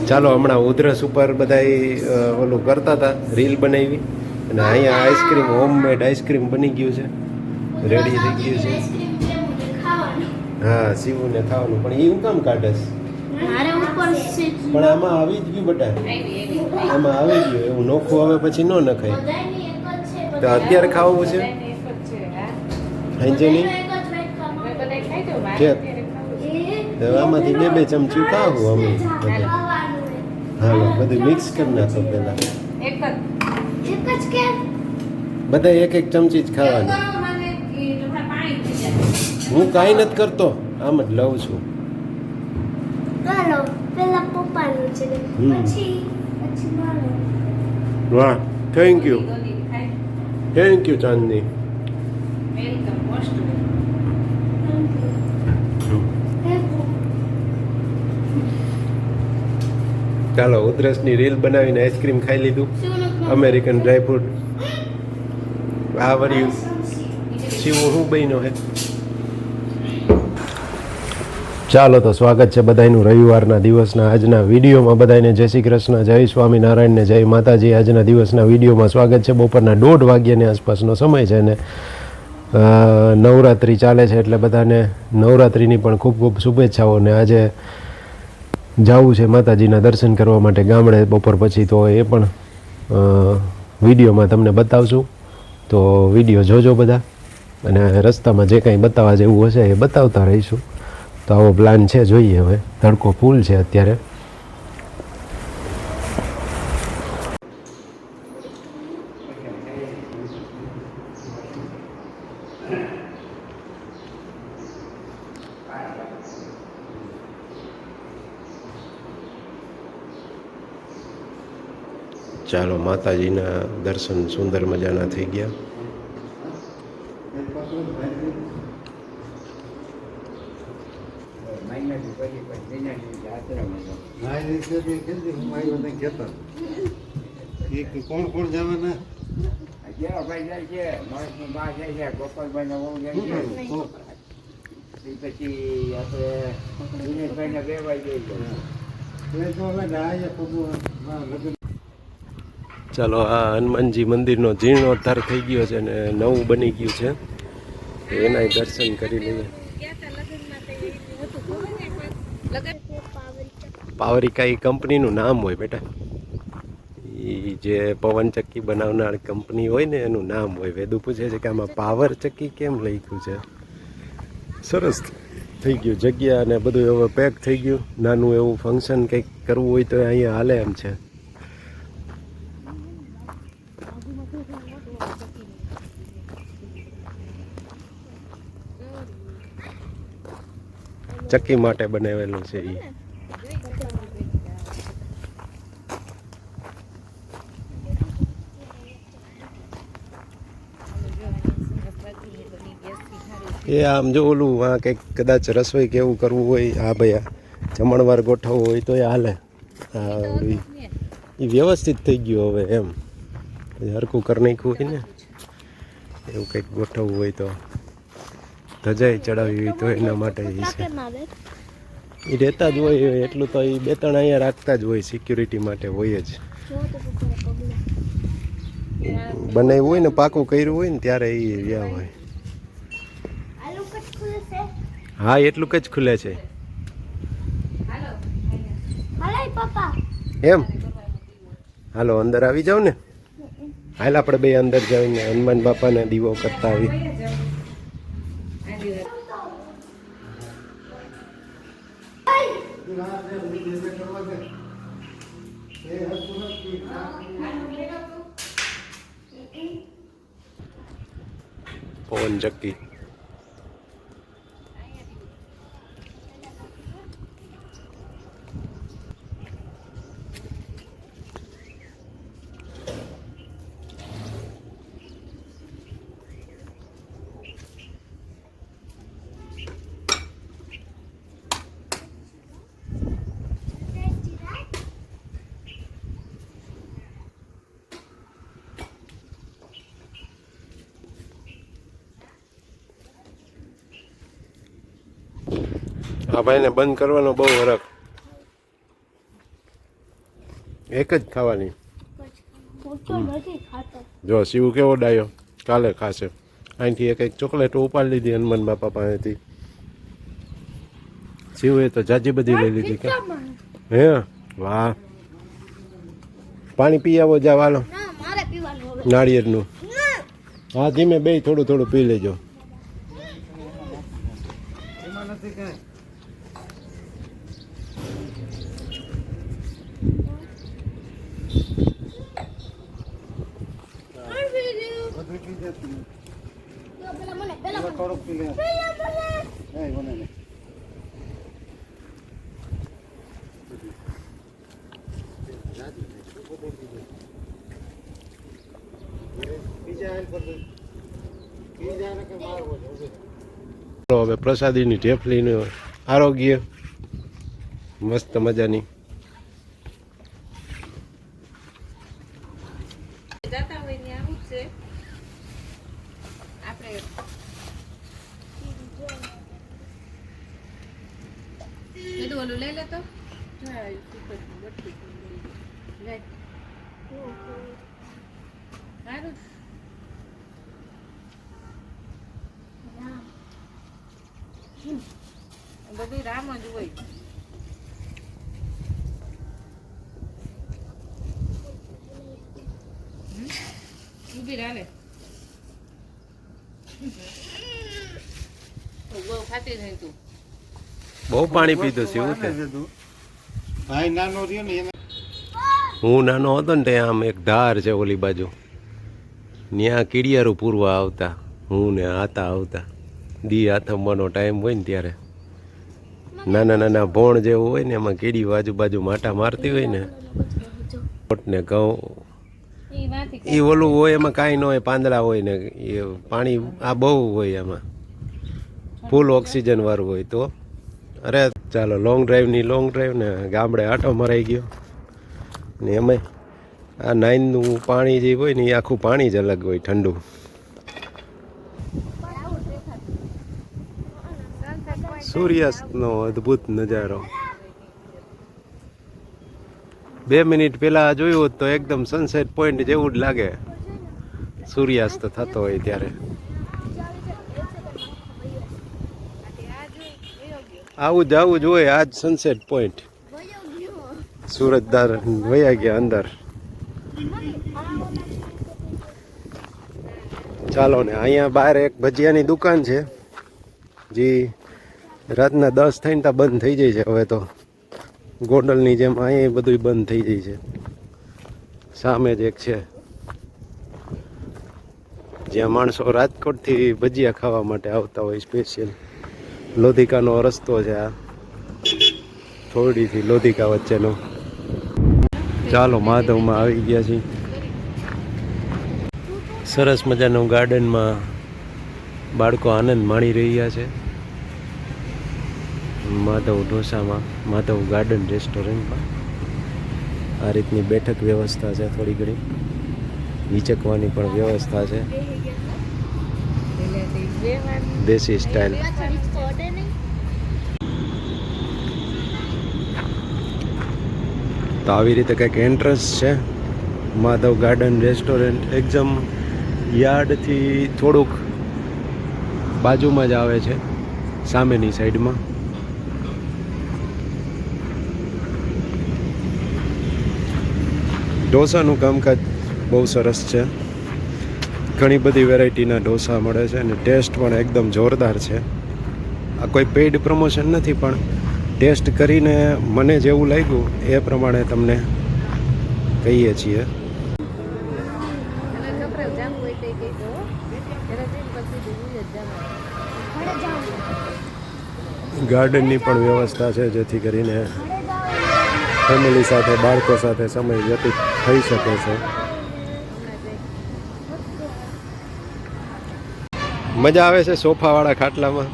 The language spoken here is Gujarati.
ચાલો હમણાં ઉધરસ ઉપર બધા ઓલું કરતા હતા, રીલ બનાવી, અને અહીંયા આઈસ્ક્રીમ હોમમેડ આઈસ્ક્રીમ બની ગયું છે, રેડી થઈ ગયું છે. હા, શિવુને ખાવાનું, પણ એ હું કામ કાઢેશ? પણ આમાં આવી જ ગયું બટા, આમાં આવી ગયું. એવું નોખું હવે પછી ન નખાય. તો અત્યારે ખાવું છે હાંજે નહીં? આમાંથી બે ચમચી ખાવું અમે બધા. હાલો, બધું મિક્સ કરી નાખો પેલા. બધા એક ચમચી જ ખાવાનું. હું કાંઈ નથી કરતો, આમ જ લઉં છું. વાહ, થેન્ક યુ ચાંદની. ચાલો, ઉધરસની રીલ બનાવીને આઈસ્ક્રીમ ખાઈ લીધું, અમેરિકન ડ્રાયફ્રૂટ. આ વર્યું શિવું શું બન્યો હે. ચાલો, તો સ્વાગત છે બધાનું રવિવારના દિવસના આજના વિડીયોમાં. બધાને જય શ્રી કૃષ્ણ, જય સ્વામિનારાયણને જય માતાજી. આજના દિવસના વિડીયોમાં સ્વાગત છે. બપોરના 1:30 વાગ્યાની આસપાસનો સમય છે ને નવરાત્રિ ચાલે છે, એટલે બધાને નવરાત્રિની પણ ખૂબ ખૂબ શુભેચ્છાઓ. ને આજે જવું છે માતાજીના દર્શન કરવા માટે ગામડે બપોર પછી, તો એ પણ વિડીયોમાં તમને બતાવશું. તો વિડીયો જોજો બધા, અને રસ્તામાં જે કાંઈ બતાવવા જેવું હશે એ બતાવતા રહીશું. તો આવો પ્લાન છે, જોઈએ હવે. તડકો ફૂલ છે અત્યારે. ચાલો, માતાજીના દર્શન સુંદર મજાના થઈ ગયા. કોણ કોણ જવાના? ભાઈ જાય છે, માણસની બા જાય છે, ગોપાલભાઈ ના વહુ જાય છે, પછી આપણે દિનેશભાઈ ના બે ભાઈ જાય છે. ચાલો, આ હનુમાનજી મંદિરનો જીર્ણોદ્ધાર થઈ ગયો છે ને નવું બની ગયું છે, એના દર્શન કરી લઈએ. પાવરિકા એ કંપનીનું નામ હોય બેટા, એ જે પવન ચક્કી બનાવનાર કંપની હોય ને એનું નામ હોય. વેદુ પૂછે છે કે આમાં પાવર ચક્કી કેમ લખ્યું છે. સરસ થઈ ગયું જગ્યા અને બધું હવે પેક થઈ ગયું. નાનું એવું ફંક્શન કંઈક કરવું હોય તો અહીંયા હાલે એમ છે. ચક્કી માટે બનાવેલું છે એ. એ આમ જો ઓલું આ કંઈક કદાચ રસોઈ કેવું કરવું હોય, હા ભાઈ આ જમણવાર ગોઠવવું હોય તો એ હાલે. એ વ્યવસ્થિત થઈ ગયું હવે એમ, હરખું કરી નાખ્યું હોય ને એવું કંઈક ગોઠવવું હોય તો, ધજાઈ ચડાવી હોય તો એના માટે એ છે. એ રહેતા જ હોય એટલું તો, એ 2-3 અહીંયા રાખતા જ હોય, સિક્યુરિટી માટે હોય જ. બનાવ્યું હોય ને, પાકું કર્યું હોય ને ત્યારે એ રહ્યા હોય. હા, એટલું જ ખુલે છે એમ. હાલો, અંદર આવી જાવ ને. હાલ આપણે બે અંદર જઈને હનુમાન બાપાને દીવો કરતા આવી. પવન ચક્કી. આ ભાઈને બંધ કરવાનો બહુ હરખ. એક જ ખાવાની. હું તો નથી ખાતો. જો શિવ કેવો ડાયો, કાલે ખાશે. અહીંથી એક ચોકલેટ ઉપાડી લીધી હનુમાન બાપા પાસેથી. શિવે તો જાજી બધી લઈ લીધી કે હે વાહ. પાણી પી આવો જા વાલો ના મારે પીવાનું હવે. નાળિયેરનું. હા ધીમે બે થોડું થોડું પી લેજો. હવે પ્રસાદીની ઢેફલીનું આરોગ્ય મસ્ત મજાની. લઈ લે તો બધું રામ જ હોય. ઊભી રહે બહુ ખાતી નહીં તું. બહુ પાણી પીધું છે એવું છે. ભાઈ નાનો રહ્યો ને એને હું નાનો હતો ને ત્યાં આમ એક ધાર છે ઓલી બાજુ, ત્યાં કીડિયારું પૂરવા આવતા. હું ને આતા આવતા દી આથમવાનો ટાઈમ હોય ને ત્યારે. નાના નાના ભોણ જેવું હોય ને એમાં કીડી આજુબાજુ માટા મારતી હોય ને ને ઘઉં એ ઓલું હોય એમાં કાંઈ ન હોય, પાંદડા હોય ને એ પાણી આ બહુ હોય એમાં, ફૂલ ઓક્સિજન વાળું હોય. તો અરે ચાલો લોંગ ડ્રાઈવ ને ગામડે આટો મરાઈ ગયો ને એમાંય આ નાઈનનું પાણી જે હોય ને એ આખું પાણી જ અલગ હોય, ઠંડુ. સૂર્યાસ્તનો અદ્ભુત નજારો. 2 મિનિટ પહેલા જોયું હોત તો એકદમ સનસેટ પોઈન્ટ જેવું જ લાગે સૂર્યાસ્ત થતો હોય ત્યારે. આવું જ હોય આજ સનસેટ પોઈન્ટ. સુરતદાર વયા ગયા અંદર. ચાલો ને અહીંયા બહાર એક ભજીયાની દુકાન છે જે રાતના 10 થઈને ત્યાં બંધ થઈ જાય છે. હવે તો ગોંડલની જેમ અહીંયા બધું બંધ થઈ જાય છે. સામે જ એક છે જ્યાં માણસો રાજકોટથી ભજીયા ખાવા માટે આવતા હોય સ્પેશિયલ. લોધિકાનો રસ્તો છે આ, થોડીથી લોધિકા વચ્ચેનો. ચાલો માધવમાં આવી ગયા છીએ. સરસ મજાનું ગાર્ડનમાં બાળકો આનંદ માણી રહ્યા છે. માધવ ઢોસામાં, માધવ ગાર્ડન રેસ્ટોરન્ટમાં આ રીતની બેઠક વ્યવસ્થા છે. થોડી ઘણી હિચકવાની પણ વ્યવસ્થા છે, દેશી સ્ટાઇલ. તો આવી રીતે કંઈક એન્ટ્રન્સ છે માધવ ગાર્ડન રેસ્ટોરન્ટ. એકદમ યાર્ડથી થોડુંક બાજુમાં જ આવે છે, સામેની સાઈડમાં. ઢોસાનું કામકાજ બહુ સરસ છે. ઘણી બધી વેરાયટીના ઢોસા મળે છે અને ટેસ્ટ પણ એકદમ જોરદાર છે. આ કોઈ પેઇડ પ્રમોશન નથી, પણ ટેસ્ટ કરીને મને જેવું લાગ્યું એ પ્રમાણે તમને કહીએ છીએ. ગાર્ડનની પણ વ્યવસ્થા છે જેથી કરીને ફેમિલી સાથે, બાળકો સાથે સમય વ્યતીત થઈ શકે છે. મજા આવે છે સોફાવાળા ખાટલામાં.